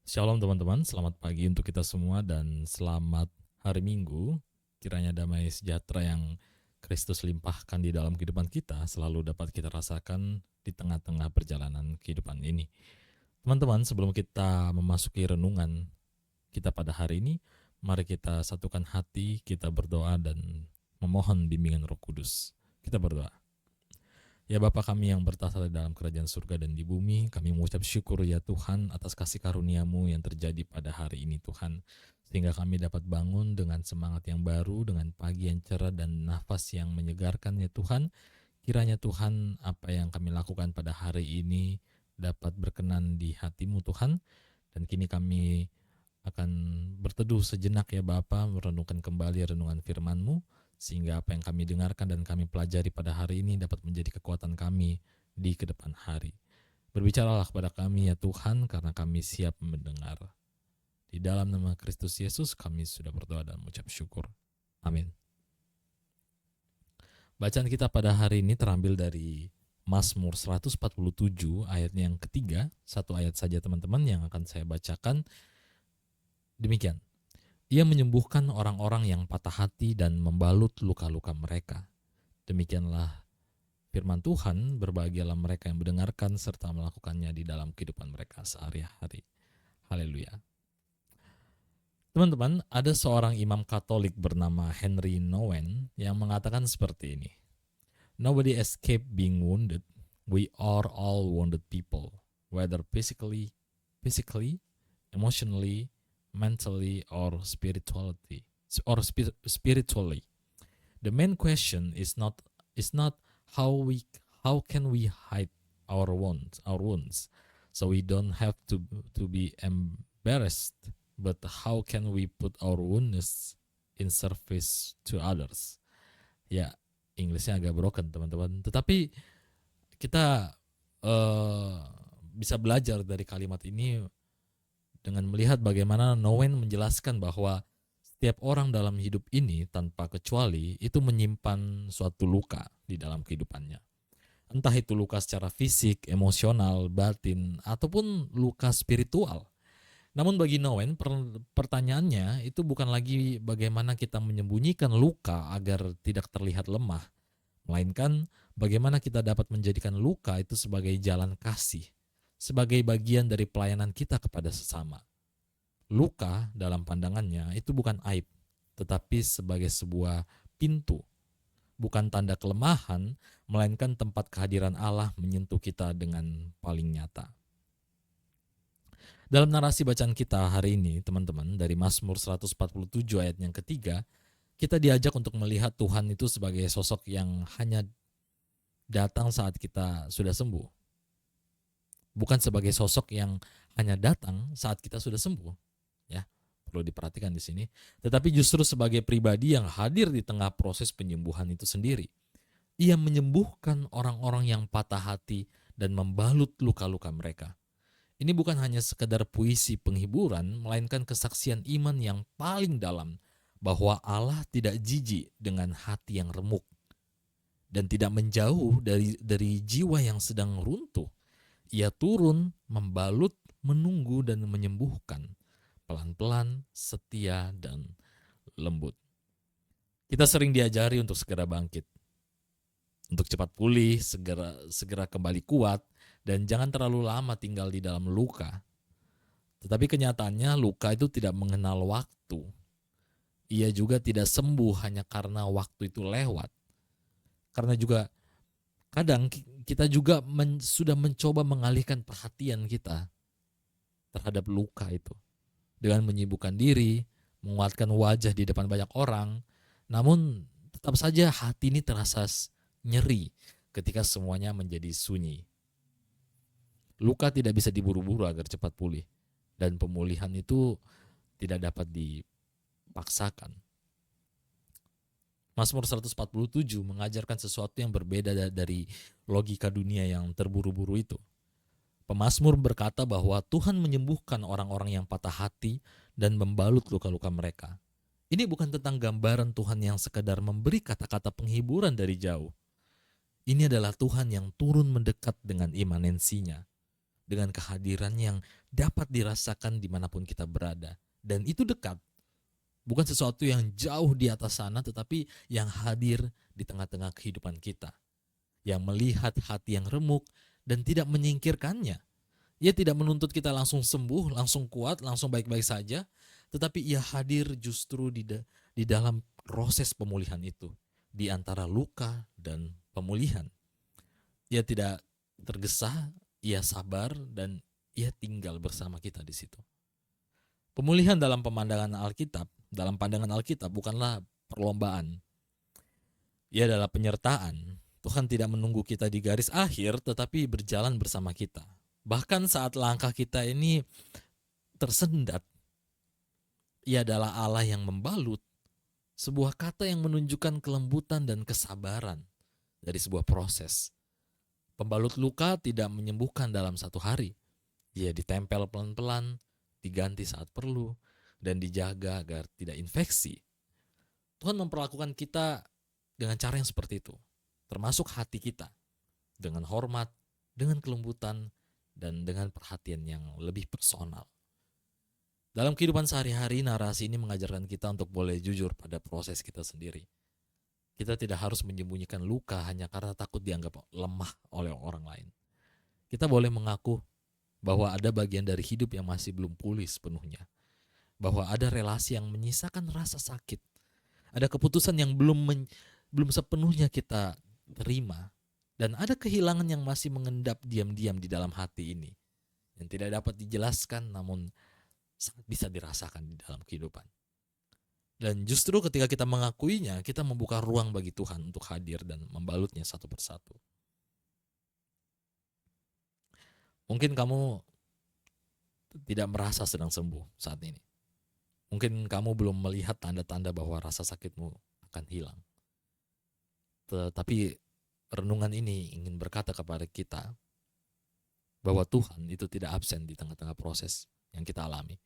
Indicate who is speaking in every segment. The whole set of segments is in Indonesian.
Speaker 1: Shalom teman-teman, selamat pagi untuk kita semua dan selamat hari Minggu. Kiranya damai sejahtera yang Kristus limpahkan di dalam kehidupan kita selalu dapat kita rasakan di tengah-tengah perjalanan kehidupan ini. Teman-teman, sebelum kita memasuki renungan kita pada hari ini, mari kita satukan hati, kita berdoa dan memohon bimbingan Roh Kudus. Kita berdoa. Ya Bapa kami yang bertahta di dalam kerajaan surga dan di bumi, kami mengucap syukur ya Tuhan atas kasih karunia-Mu yang terjadi pada hari ini Tuhan. Sehingga kami dapat bangun dengan semangat yang baru, dengan pagi yang cerah dan nafas yang menyegarkan ya Tuhan. Kiranya Tuhan apa yang kami lakukan pada hari ini dapat berkenan di hati-Mu Tuhan. Dan kini kami akan berteduh sejenak ya Bapa, merenungkan kembali renungan firman-Mu, sehingga apa yang kami dengarkan dan kami pelajari pada hari ini dapat menjadi kekuatan kami di kedepan hari. Berbicaralah kepada kami ya Tuhan, karena kami siap mendengar. Di dalam nama Kristus Yesus kami sudah berdoa dan mengucap syukur. Amin. Bacaan kita pada hari ini terambil dari Mazmur 147 ayatnya yang ketiga. Satu ayat saja teman-teman yang akan saya bacakan. Demikian. Ia menyembuhkan orang-orang yang patah hati dan membalut luka-luka mereka. Demikianlah firman Tuhan, berbahagialah mereka yang mendengarkan serta melakukannya di dalam kehidupan mereka sehari-hari. Haleluya. Teman-teman, ada seorang imam Katolik bernama Henry Nouwen yang mengatakan seperti ini. Nobody escaped being wounded. We are all wounded people, whether physically, emotionally, mentally, or spiritually. The main question is not how can we hide our wounds, so we don't have to be embarrassed, but how can we put our wounds in service to others. Ya, Inggrisnya agak broken teman-teman, tetapi kita bisa belajar dari kalimat ini dengan melihat bagaimana Nouwen menjelaskan bahwa setiap orang dalam hidup ini tanpa kecuali itu menyimpan suatu luka di dalam kehidupannya. Entah itu luka secara fisik, emosional, batin, ataupun luka spiritual. Namun bagi Nouwen, pertanyaannya itu bukan lagi bagaimana kita menyembunyikan luka agar tidak terlihat lemah, melainkan bagaimana kita dapat menjadikan luka itu sebagai jalan kasih, sebagai bagian dari pelayanan kita kepada sesama. Luka dalam pandangannya itu bukan aib, tetapi sebagai sebuah pintu, bukan tanda kelemahan, melainkan tempat kehadiran Allah menyentuh kita dengan paling nyata. Dalam narasi bacaan kita hari ini, teman-teman, dari Mazmur 147 ayat yang ketiga, kita diajak untuk melihat Tuhan itu sebagai sosok yang hanya datang saat kita sudah sembuh. Bukan sebagai sosok yang hanya datang saat kita sudah sembuh. Ya, perlu diperhatikan di sini. Tetapi justru sebagai pribadi yang hadir di tengah proses penyembuhan itu sendiri. Ia menyembuhkan orang-orang yang patah hati dan membalut luka-luka mereka. Ini bukan hanya sekedar puisi penghiburan, melainkan kesaksian iman yang paling dalam bahwa Allah tidak jijik dengan hati yang remuk dan tidak menjauh dari jiwa yang sedang runtuh. Ia turun, membalut, menunggu dan menyembuhkan, pelan-pelan, setia, dan lembut. Kita sering diajari untuk segera bangkit, untuk cepat pulih, segera kembali kuat, dan jangan terlalu lama tinggal di dalam luka. Tetapi kenyataannya luka itu tidak mengenal waktu. Ia juga tidak sembuh hanya karena waktu itu lewat. Karena juga kadang kita juga sudah mencoba mengalihkan perhatian kita terhadap luka itu dengan menyibukkan diri, menguatkan wajah di depan banyak orang. Namun tetap saja hati ini terasa nyeri ketika semuanya menjadi sunyi. Luka tidak bisa diburu-buru agar cepat pulih, dan pemulihan itu tidak dapat dipaksakan. Mazmur 147 mengajarkan sesuatu yang berbeda dari logika dunia yang terburu-buru itu. Pemazmur berkata bahwa Tuhan menyembuhkan orang-orang yang patah hati dan membalut luka-luka mereka. Ini bukan tentang gambaran Tuhan yang sekedar memberi kata-kata penghiburan dari jauh. Ini adalah Tuhan yang turun mendekat dengan imanensinya, dengan kehadiran yang dapat dirasakan dimanapun kita berada. Dan itu dekat, bukan sesuatu yang jauh di atas sana, tetapi yang hadir di tengah-tengah kehidupan kita, yang melihat hati yang remuk dan tidak menyingkirkannya. Ia tidak menuntut kita langsung sembuh, langsung kuat, langsung baik-baik saja, tetapi ia hadir justru di dalam proses pemulihan itu, di antara luka dan pemulihan. Ia tidak tergesa, ia sabar, dan ia tinggal bersama kita di situ. Pemulihan dalam pandangan Alkitab bukanlah perlombaan. Ia adalah penyertaan. Tuhan tidak menunggu kita di garis akhir, tetapi berjalan bersama kita. Bahkan saat langkah kita ini tersendat, ia adalah Allah yang membalut, sebuah kata yang menunjukkan kelembutan dan kesabaran dari sebuah proses. Pembalut luka tidak menyembuhkan dalam satu hari. Ia ditempel pelan-pelan, diganti saat perlu, dan dijaga agar tidak infeksi. Tuhan memperlakukan kita dengan cara yang seperti itu, termasuk hati kita, dengan hormat, dengan kelembutan, dan dengan perhatian yang lebih personal. Dalam kehidupan sehari-hari, narasi ini mengajarkan kita untuk boleh jujur pada proses kita sendiri. Kita tidak harus menyembunyikan luka hanya karena takut dianggap lemah oleh orang lain. Kita boleh mengaku bahwa ada bagian dari hidup yang masih belum pulih sepenuhnya, bahwa ada relasi yang menyisakan rasa sakit, ada keputusan yang belum sepenuhnya kita terima, dan ada kehilangan yang masih mengendap diam-diam di dalam hati ini, yang tidak dapat dijelaskan namun sangat bisa dirasakan di dalam kehidupan. Dan justru ketika kita mengakuinya, kita membuka ruang bagi Tuhan untuk hadir dan membalutnya satu persatu. Mungkin kamu tidak merasa sedang sembuh saat ini. Mungkin kamu belum melihat tanda-tanda bahwa rasa sakitmu akan hilang. Tetapi renungan ini ingin berkata kepada kita bahwa Tuhan itu tidak absen di tengah-tengah proses yang kita alami.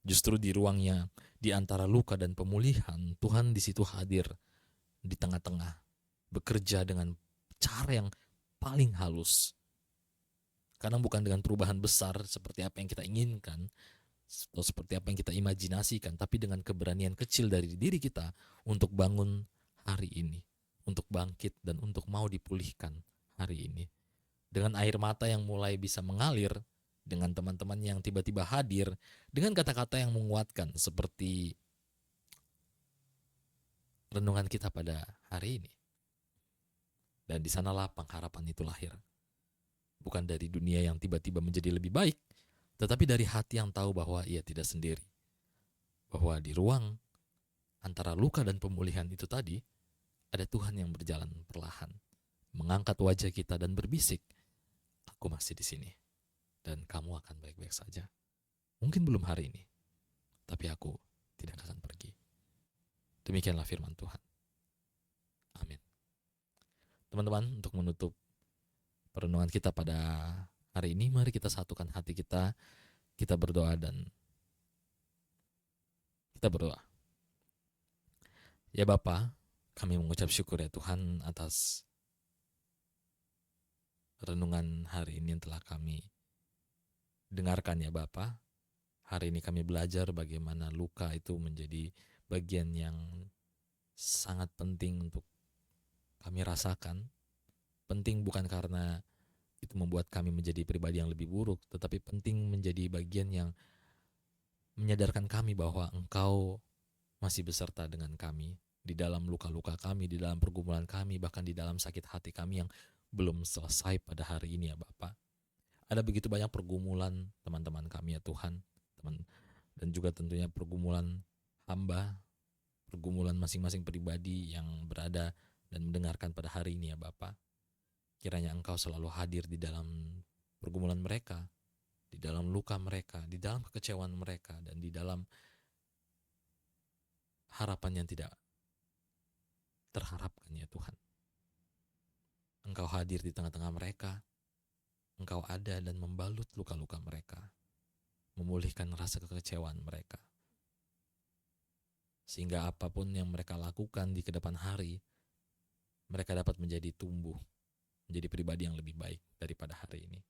Speaker 1: Justru di ruangnya, di antara luka dan pemulihan, Tuhan di situ hadir di tengah-tengah, bekerja dengan cara yang paling halus. Karena bukan dengan perubahan besar seperti apa yang kita inginkan, atau seperti apa yang kita imajinasikan, tapi dengan keberanian kecil dari diri kita untuk bangun hari ini, untuk bangkit dan untuk mau dipulihkan hari ini. Dengan air mata yang mulai bisa mengalir, dengan teman-teman yang tiba-tiba hadir, dengan kata-kata yang menguatkan seperti renungan kita pada hari ini. Dan di sanalah pengharapan itu lahir. Bukan dari dunia yang tiba-tiba menjadi lebih baik, tetapi dari hati yang tahu bahwa ia tidak sendiri. Bahwa di ruang antara luka dan pemulihan itu tadi, ada Tuhan yang berjalan perlahan, mengangkat wajah kita dan berbisik, "Aku masih di sini, dan kamu akan baik-baik saja. Mungkin belum hari ini, tapi aku tidak akan pergi." Demikianlah firman Tuhan. Amin. Teman-teman, untuk menutup perenungan kita pada hari ini, mari kita satukan hati kita, kita berdoa dan kita berdoa. Ya Bapa, kami mengucap syukur ya Tuhan atas renungan hari ini yang telah kami dengarkan ya Bapa. Hari ini kami belajar bagaimana luka itu menjadi bagian yang sangat penting untuk kami rasakan. Penting bukan karena itu membuat kami menjadi pribadi yang lebih buruk, tetapi penting menjadi bagian yang menyadarkan kami bahwa Engkau masih beserta dengan kami di dalam luka-luka kami, di dalam pergumulan kami, bahkan di dalam sakit hati kami yang belum selesai pada hari ini ya Bapa. Ada begitu banyak pergumulan teman-teman kami ya Tuhan, dan juga tentunya pergumulan hamba, pergumulan masing-masing pribadi yang berada dan mendengarkan pada hari ini ya Bapa. Kiranya Engkau selalu hadir di dalam pergumulan mereka, di dalam luka mereka, di dalam kekecewaan mereka, dan di dalam harapan yang tidak terharapkan ya Tuhan. Engkau hadir di tengah-tengah mereka, Engkau ada dan membalut luka-luka mereka, memulihkan rasa kekecewaan mereka. Sehingga apapun yang mereka lakukan di kedepan hari, mereka dapat menjadi tumbuh, menjadi pribadi yang lebih baik daripada hari ini.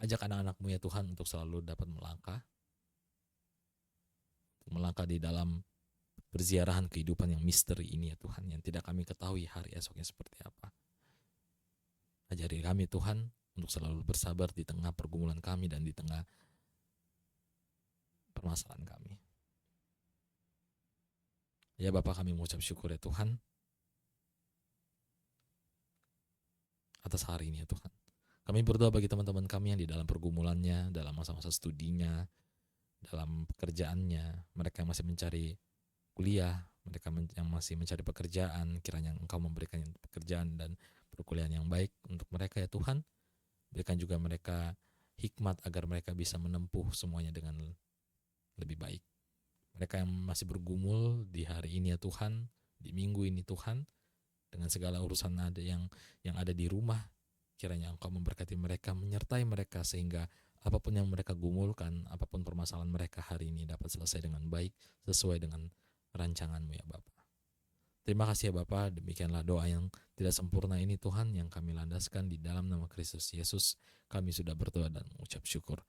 Speaker 1: Ajak anak-anak-Mu ya Tuhan untuk selalu dapat melangkah di dalam perziarahan kehidupan yang misteri ini ya Tuhan, yang tidak kami ketahui hari esoknya seperti apa. Ajari kami Tuhan untuk selalu bersabar di tengah pergumulan kami dan di tengah permasalahan kami. Ya Bapa, kami mengucap syukur ya Tuhan atas hari ini ya Tuhan. Kami berdoa bagi teman-teman kami yang di dalam pergumulannya, dalam masa-masa studinya, dalam pekerjaannya, mereka yang masih mencari kuliah, mereka yang masih mencari pekerjaan, kiranya Engkau memberikan pekerjaan dan perkuliahan yang baik untuk mereka ya Tuhan. Berikan juga mereka hikmat agar mereka bisa menempuh semuanya dengan lebih baik. Mereka yang masih bergumul di hari ini ya Tuhan, di minggu ini Tuhan, dengan segala urusan yang ada di rumah, kiranya Engkau memberkati mereka, menyertai mereka sehingga apapun yang mereka gumulkan, apapun permasalahan mereka hari ini dapat selesai dengan baik, sesuai dengan rancangan-Mu ya Bapa. Terima kasih ya Bapa, demikianlah doa yang tidak sempurna ini Tuhan yang kami landaskan di dalam nama Kristus Yesus. Kami sudah berdoa dan mengucap syukur.